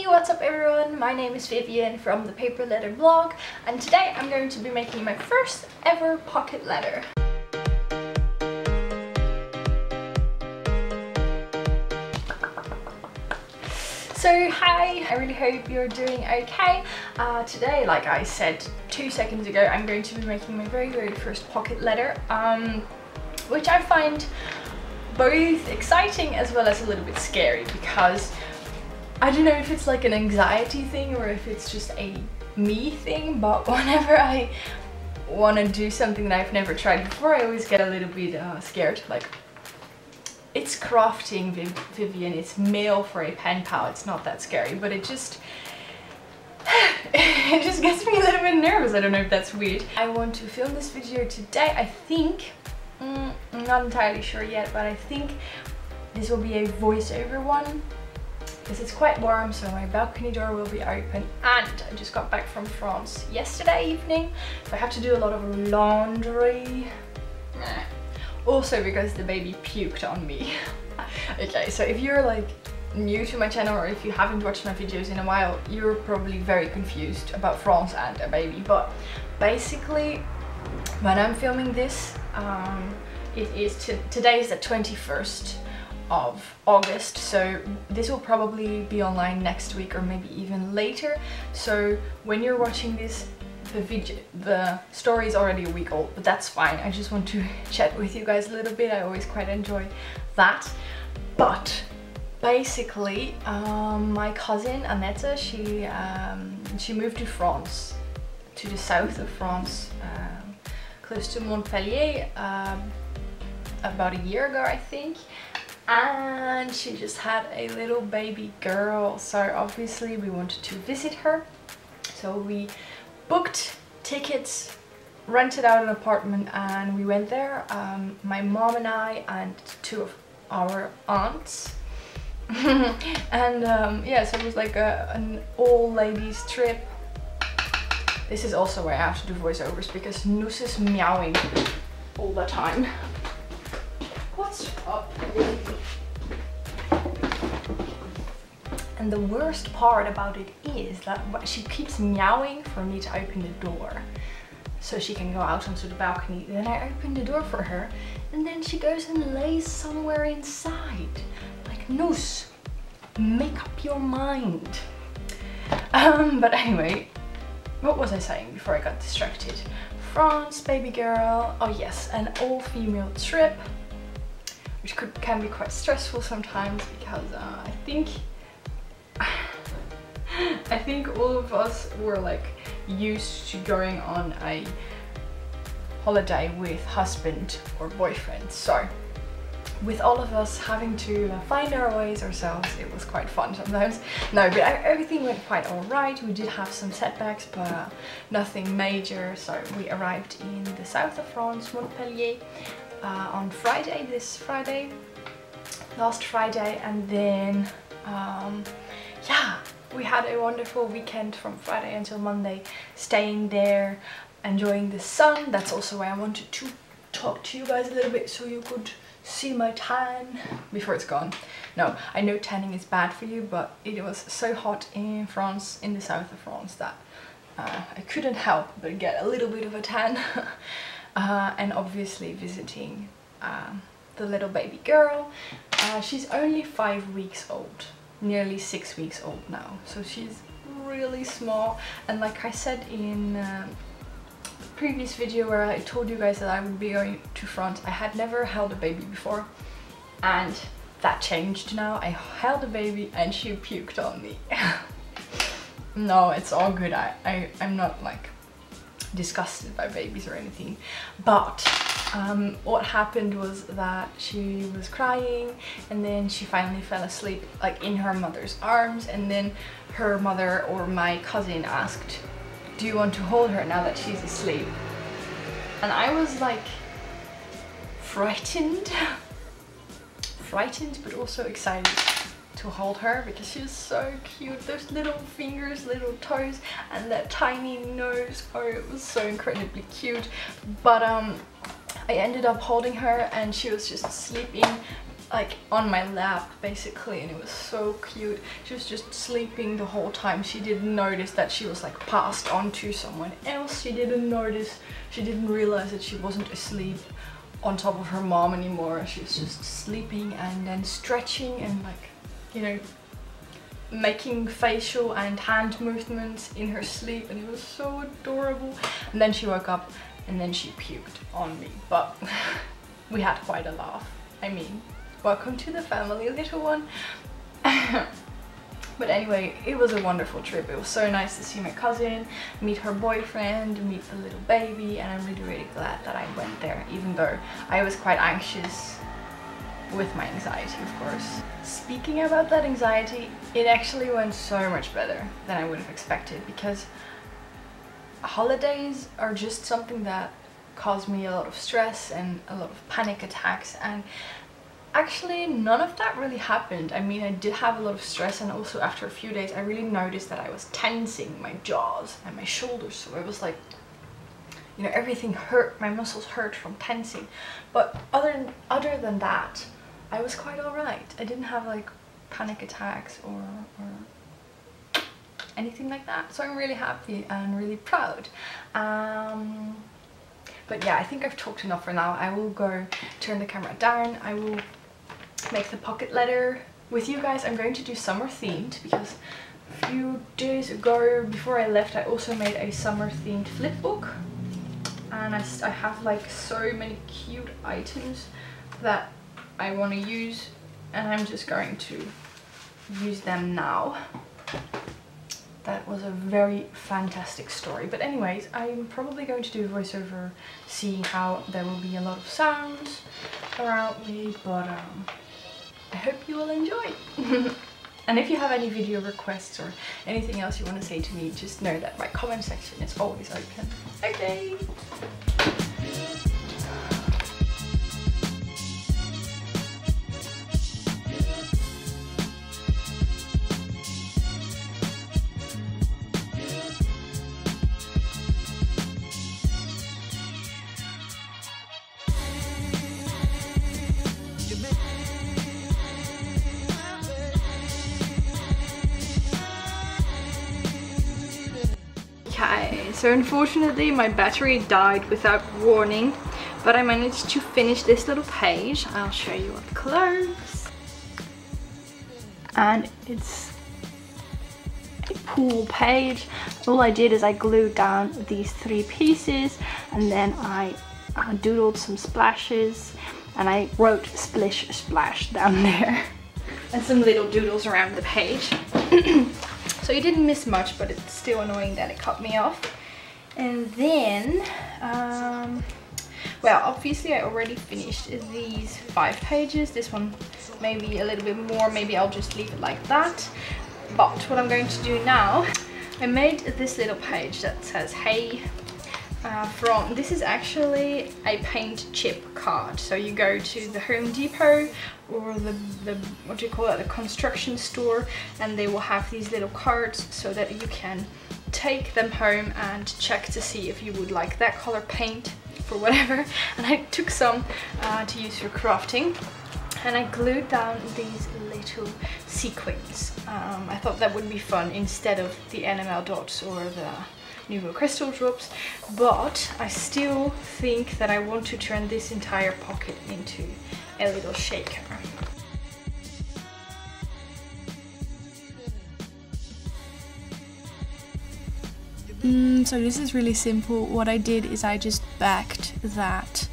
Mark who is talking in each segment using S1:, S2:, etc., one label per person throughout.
S1: Hey, what's up everyone? My name is Vivian from ThePaperLetterBlog, and today I'm going to be making my first ever pocket letter. So hi, I really hope you're doing okay. Today, like I said 2 seconds ago, I'm going to be making my very first pocket letter, which I find both exciting as well as a little bit scary, because I don't know if it's like an anxiety thing or if it's just a me thing, but whenever I want to do something that I've never tried before, I always get a little bit scared. Like, it's crafting, Vivian, it's mail for a pen pal, it's not that scary, but it just gets me a little bit nervous. I don't know if that's weird. I want to film this video today. I think, I'm not entirely sure yet, but I think this will be a voiceover one, because it's quite warm, so my balcony door will be open, and I just got back from France yesterday evening, so I have to do a lot of laundry. Also because the baby puked on me. Okay, so if you're like new to my channel, or if you haven't watched my videos in a while, you're probably very confused about France and a baby, but basically when I'm filming this, today is the 21st of August, so this will probably be online next week or maybe even later. So when you're watching this, the story is already a week old, but that's fine. I just want to chat with you guys a little bit. I always quite enjoy that. But basically, my cousin Annette, she moved to France, to the south of France, close to Montpellier, about a year ago, I think. And she just had a little baby girl, so obviously we wanted to visit her, so we booked tickets, rented out an apartment, and we went there, my mom and I and two of our aunts. And yeah, so it was like an all ladies trip. This is also where I have to do voiceovers because Noos is meowing all the time. What's up, baby? And the worst part about it is that she keeps meowing for me to open the door so she can go out onto the balcony. Then I open the door for her, and then she goes and lays somewhere inside. Like, Noos, make up your mind. But anyway, what was I saying before I got distracted? France, baby girl, oh yes, an all-female trip, which can be quite stressful sometimes, because I think all of us were like used to going on a holiday with husband or boyfriend, so with all of us having to find our ways ourselves, it was quite fun sometimes. No, but everything went quite alright. We did have some setbacks, but nothing major. So we arrived in the south of France, Montpellier, on Friday, last Friday, and then yeah, we had a wonderful weekend from Friday until Monday, staying there, enjoying the sun. That's also why I wanted to talk to you guys a little bit, so you could see my tan before it's gone. No, I know tanning is bad for you, but it was so hot in France, in the south of France, that I couldn't help but get a little bit of a tan. And obviously visiting the little baby girl. She's only 5 weeks old, nearly 6 weeks old now, so she's really small. And like I said in the previous video where I told you guys that I would be going to France, I had never held a baby before, and that changed now. I held a baby and she puked on me. No, it's all good. I'm not like disgusted by babies or anything, but what happened was that she was crying, and then she finally fell asleep like in her mother's arms, and then her mother or my cousin asked, do you want to hold her now that she's asleep? And I was like frightened but also excited to hold her, because she's so cute. Those little fingers, little toes, and that tiny nose. Oh, it was so incredibly cute. But I ended up holding her, and she was just sleeping like on my lap basically, and it was so cute. She was just sleeping the whole time. She didn't notice that she was like passed on to someone else. She didn't notice, she didn't realize that she wasn't asleep on top of her mom anymore. She was just sleeping and then stretching and like, you know, making facial and hand movements in her sleep, and it was so adorable. And then she woke up and then she puked on me, but we had quite a laugh. I mean, welcome to the family, little one. But anyway, it was a wonderful trip. It was so nice to see my cousin, meet her boyfriend, meet the little baby, and I'm really glad that I went there, even though I was quite anxious with my anxiety, of course. Speaking about that anxiety, it actually went so much better than I would have expected, because holidays are just something that cause me a lot of stress and a lot of panic attacks, and actually none of that really happened. I mean, I did have a lot of stress, and also after a few days I really noticed that I was tensing my jaws and my shoulders, so it was like, you know, everything hurt, my muscles hurt from tensing. But other than that, I was quite alright. I didn't have like panic attacks or anything like that, so I'm really happy and really proud. But yeah, I think I've talked enough for now. I will go turn the camera down. I will make the pocket letter with you guys. I'm going to do summer themed, because a few days ago, before I left, I also made a summer themed flip book, and I have like so many cute items that I want to use, and I'm just going to use them now. That was a very fantastic story. But anyways, I'm probably going to do a voiceover, see how there will be a lot of sounds around me, but I hope you will enjoy. And if you have any video requests or anything else you want to say to me, just know that my comment section is always open. Okay. Okay, so unfortunately my battery died without warning, but I managed to finish this little page. I'll show you up close. And it's a pool page. All I did is I glued down these 3 pieces, and then I doodled some splashes, and I wrote splish splash down there, and some little doodles around the page. So you didn't miss much, but it's still annoying that it cut me off. And then, well, obviously I already finished these 5 pages. This one maybe a little bit more, maybe I'll just leave it like that. But what I'm going to do now, I made this little page that says hey. This is actually a paint chip card. So you go to the Home Depot or the what do you call it, the construction store, and they will have these little cards so that you can take them home and check to see if you would like that color paint for whatever. And I took some to use for crafting, and I glued down these little sequins. I thought that would be fun instead of the enamel dots or the Nuvo crystal drops, but I still think that I want to turn this entire pocket into a little shaker. So this is really simple. What I did is I just backed that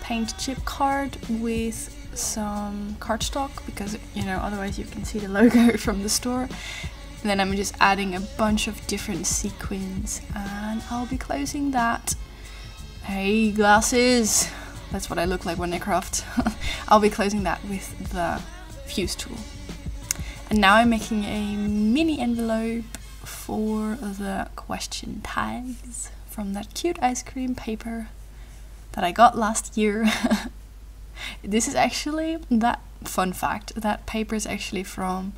S1: paint chip card with some cardstock, because, you know, otherwise you can see the logo from the store. And then I'm just adding a bunch of different sequins, and I'll be closing that. Hey, glasses! That's what I look like when I craft. I'll be closing that with the fuse tool. And now I'm making a mini envelope for the question tags from that cute ice cream paper that I got last year. This is actually, that fun fact, that paper is actually from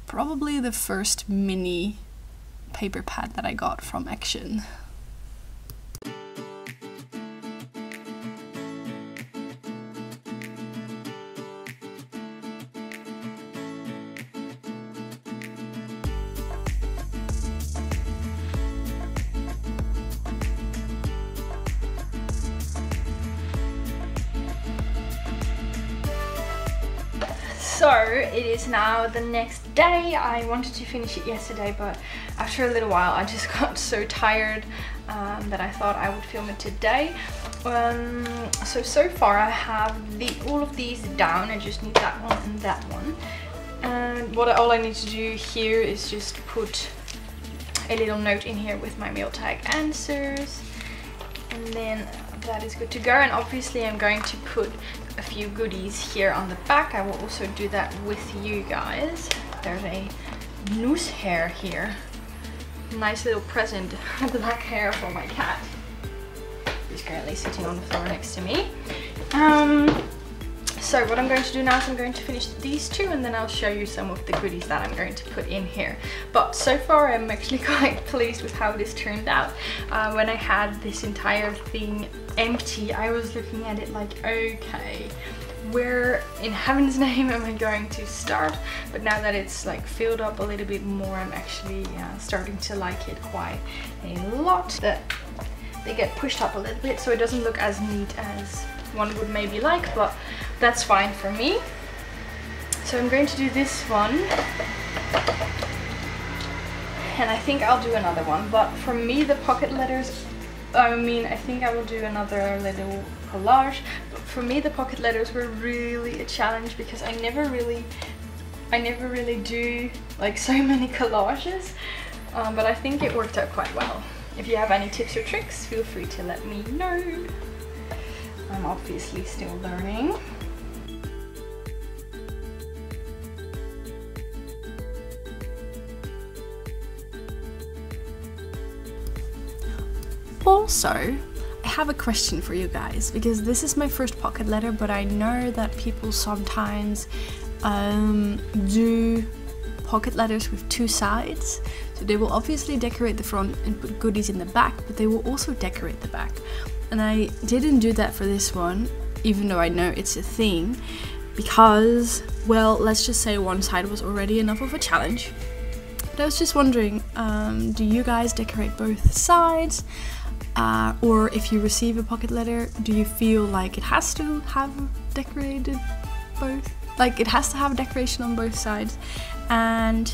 S1: probably the first mini paper pad that I got from Action. So it is now the next day. I wanted to finish it yesterday, but after a little while I just got so tired that I thought I would film it today. So far I have all of these down. I just need that one and that one. And all I need to do here is just put a little note in here with my meal tag answers, and then that is good to go. And obviously I'm going to put a few goodies here on the back. I will also do that with you guys. There's a noose hair here. Nice little present, black hair for my cat. He's currently sitting on the floor next to me. So what I'm going to do now is I'm going to finish these two, and then I'll show you some of the goodies that I'm going to put in here. But so far I'm actually quite pleased with how this turned out. When I had this entire thing empty, I was looking at it like, okay, where in heaven's name am I going to start? But now that it's like filled up a little bit more, I'm actually starting to like it quite a lot. They get pushed up a little bit so it doesn't look as neat as one would maybe like, but that's fine for me. So I'm going to do this one, and I think I'll do another one, but for me the pocket letters, I think I will do another little collage, but for me the pocket letters were really a challenge because I never really do like so many collages, but I think it worked out quite well. If you have any tips or tricks, feel free to let me know. I'm obviously still learning. Also, I have a question for you guys, because this is my first pocket letter, but I know that people sometimes do pocket letters with two sides. So they will obviously decorate the front and put goodies in the back, but they will also decorate the back. And I didn't do that for this one, even though I know it's a thing, because, well, let's just say one side was already enough of a challenge. But I was just wondering, do you guys decorate both sides? Or if you receive a pocket letter, do you feel like it has to have decorated both? Like it has to have decoration on both sides? And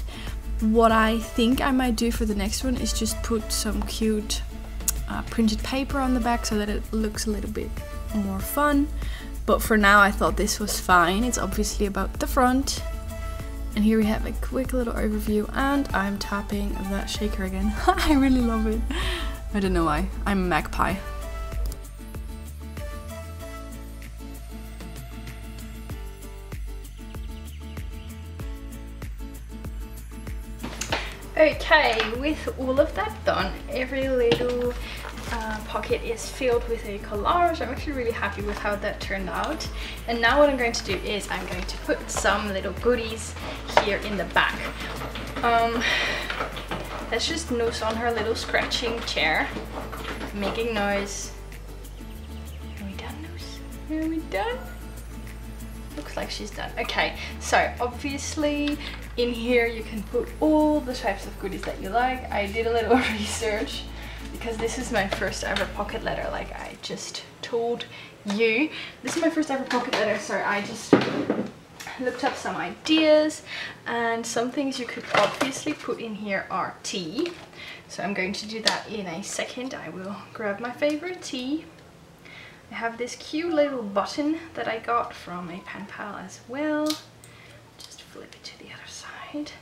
S1: what I think I might do for the next one is just put some cute printed paper on the back so that it looks a little bit more fun. But for now I thought this was fine. It's obviously about the front. And here we have a quick little overview, and I'm tapping that shaker again. I really love it. I don't know why. I'm a magpie. Okay, with all of that done, every little pocket is filled with a collage. I'm actually really happy with how that turned out. And now what I'm going to do is I'm going to put some little goodies here in the back. Let's just noose on her little scratching chair, making noise. Are we done, Noose? Are we done? Looks like she's done. Okay, so obviously in here you can put all the types of goodies that you like. I did a little research because this is my first ever pocket letter, like I just told you. This is my first ever pocket letter, so I just looked up some ideas, and some things you could obviously put in here are tea. So I'm going to do that in a second. I will grab my favorite tea. I have this cute little button that I got from a pen pal as well. Just flip it to the other side.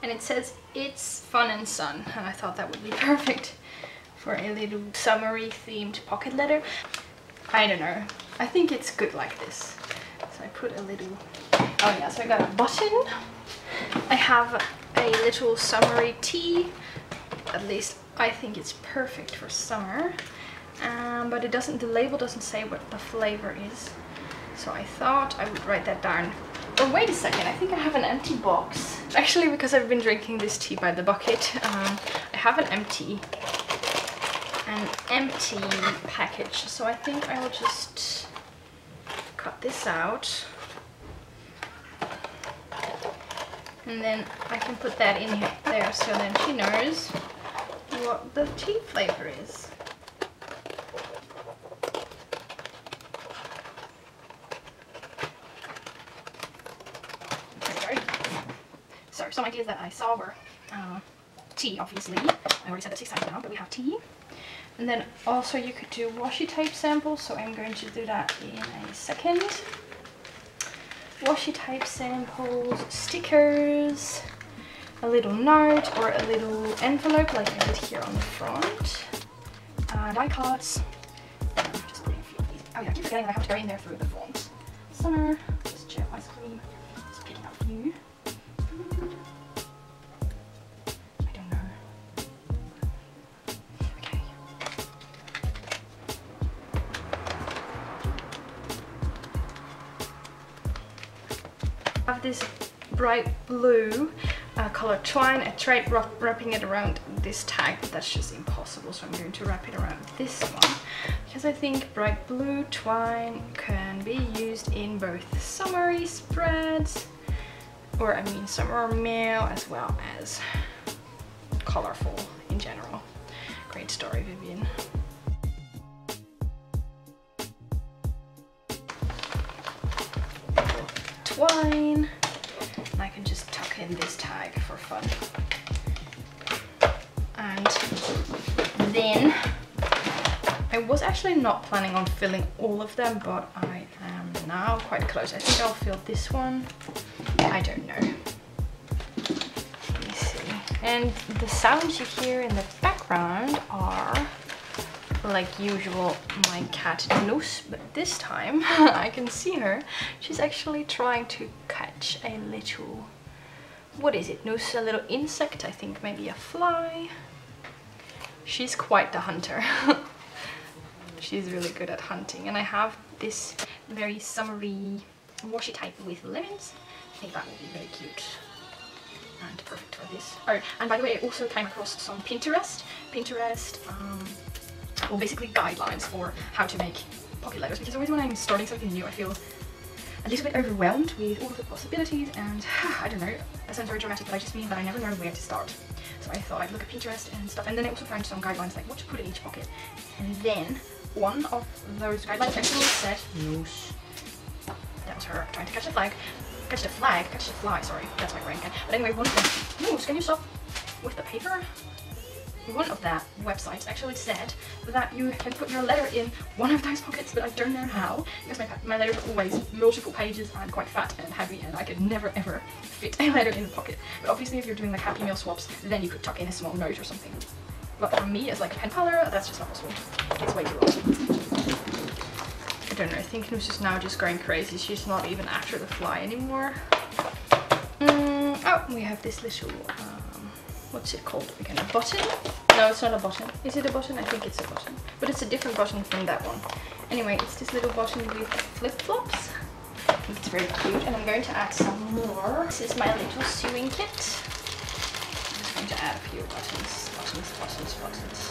S1: And it says, "It's fun and sun." And I thought that would be perfect for a little summery themed pocket letter. I don't know. I think it's good like this. So I put a little... Oh yeah, so I got a button. I have a little summery tea. At least I think it's perfect for summer. But it doesn't, the label doesn't say what the flavor is. So I thought I would write that down. Oh, wait a second, I think I have an empty box. Actually, because I've been drinking this tea by the bucket, I have an empty package. So I think I will just cut this out. And then I can put that in here, there, so then she knows what the tea flavor is. some ideas that I saw were tea, obviously. I already said that 6 times now, but we have tea. And then also you could do washi tape samples, so I'm going to do that in a second. Washi tape samples, stickers, a little note or a little envelope like I did here on the front, die cuts. Just putting a few of these. Oh yeah, I keep forgetting I have to go in there through the front. Summer, just jet ice cream, just picking up a few. I don't know. Okay. I have this bright blue color twine. I tried wrapping it around this tag, but that's just impossible, so I'm going to wrap it around this one because I think bright blue twine can be used in both summery spreads, or I mean summer mail, as well as colorful in general. Great story, Vivian. Twine. I can just tuck in this tag for fun. And then I was actually not planning on filling all of them, but I am now quite close. I think I'll fill this one. I don't know. Let me see. And the sounds you hear in the background are, like usual, my cat Noose, but this time I can see her. She's actually trying to catch a little, what is it, Noose? A little insect, I think, maybe a fly. She's quite the hunter. She's really good at hunting. And I have this very summery washi tape with lemons. I think that will be very cute and perfect for this. Oh, and by the way, I also came across some Pinterest, well, basically guidelines for how to make pocket letters, because always when I'm starting something new I feel a little bit overwhelmed with all of the possibilities, and I don't know, that sounds very dramatic, but I just mean that I never know where to start. So I thought I'd look at Pinterest and stuff, and then I also found some guidelines like what to put in each pocket. And then one of those guidelines actually said Noose. That was her trying to catch the fly, sorry, that's my brain again. But anyway, one of them, Noose, can you stop with the paper? One of that websites actually said that you can put your letter in one of those pockets, but I don't know how, because my letters are always multiple pages and quite fat and heavy, and I could never ever fit a letter in the pocket. But obviously if you're doing like Happy Meal swaps, then you could tuck in a small note or something. But for me, as like a pen paler, that's just not possible. It's way too long. I don't know, I think Noose is now just going crazy. She's not even after the fly anymore. Oh, we have this little what's it called again? A button? No, it's not a button. Is it a button? I think it's a button. But it's a different button from that one. Anyway, it's this little button with flip-flops. I think it's very cute, and I'm going to add some more. This is my little sewing kit. I'm just going to add a few buttons. Buttons.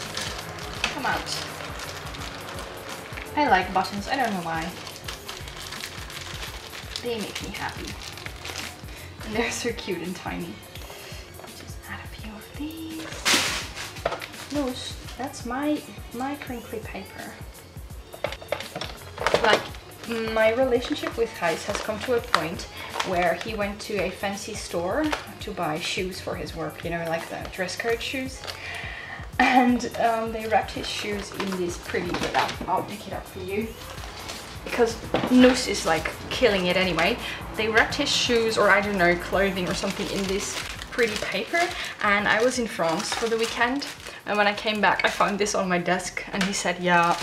S1: Come out. I like buttons, I don't know why. They make me happy. And they're so cute and tiny. These. Noose, that's my crinkly paper. Like, my relationship with Heis has come to a point where he went to a fancy store to buy shoes for his work, you know, like the dress code shoes. And they wrapped his shoes in this pretty, I'll pick it up for you, because Noose is like killing it anyway. They wrapped his shoes, or I don't know, clothing or something, in this pretty paper. And I was in France for the weekend, and when I came back I found this on my desk, and he said, yeah,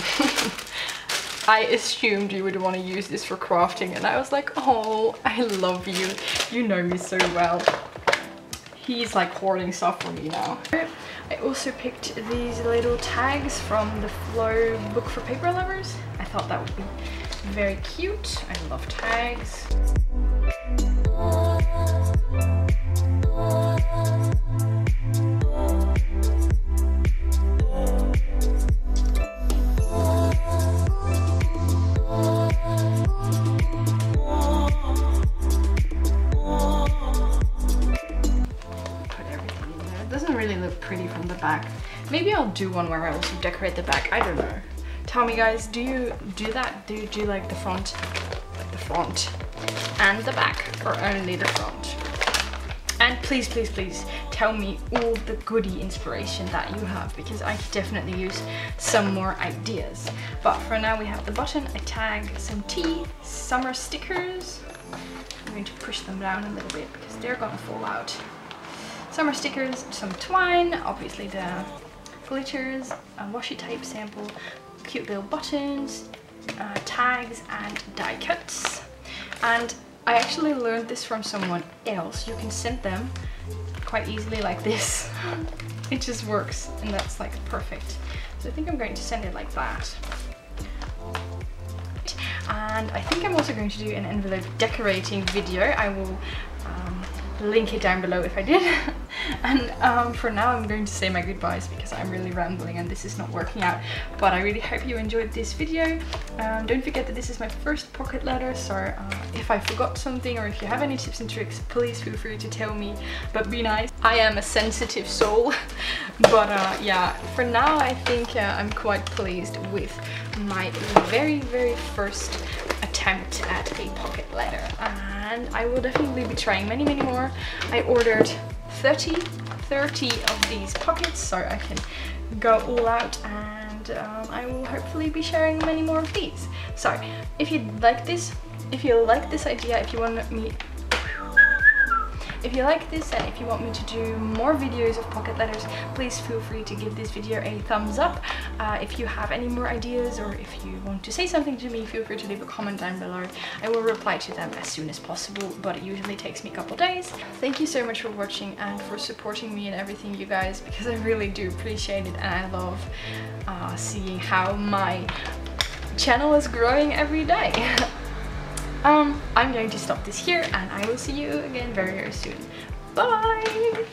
S1: I assumed you would want to use this for crafting. And I was like, oh, I love you, you know me so well. He's like hoarding stuff for me now. I also picked these little tags from the Flow book for paper lovers. I thought that would be very cute. I love tags. Pretty from the back. Maybe I'll do one where I also decorate the back. I don't know. Tell me, guys, do you do that? Do you do like the front and the back, or only the front? And please, please, please tell me all the goodie inspiration that you have, because I could definitely use some more ideas. But for now we have the button, a tag, some tea, summer stickers. I'm going to push them down a little bit because they're gonna fall out. Summer stickers, some twine, obviously the glitters, a washi tape sample, cute little buttons, tags and die cuts. And I actually learned this from someone else. You can send them quite easily like this. It just works, and that's like perfect. So I think I'm going to send it like that. And I think I'm also going to do an envelope decorating video. I will link it down below if I did. And for now I'm going to say my goodbyes because I'm really rambling and this is not working out. But I really hope you enjoyed this video. Don't forget that this is my first pocket letter, so if I forgot something or if you have any tips and tricks, please feel free to tell me, but be nice. I am a sensitive soul. But yeah, for now I think I'm quite pleased with my very first attempt at a pocket letter, and I will definitely be trying many more. I ordered 30 of these pockets so I can go all out, and I will hopefully be sharing many more of these. So if you like this idea, if you like this and if you want me to do more videos of pocket letters, please feel free to give this video a thumbs up. If you have any more ideas or if you want to say something to me, feel free to leave a comment down below. I will reply to them as soon as possible, but it usually takes me a couple days. Thank you so much for watching and for supporting me and everything, you guys, because I really do appreciate it, and I love seeing how my channel is growing every day. I'm going to stop this here and I will see you again very soon. Bye!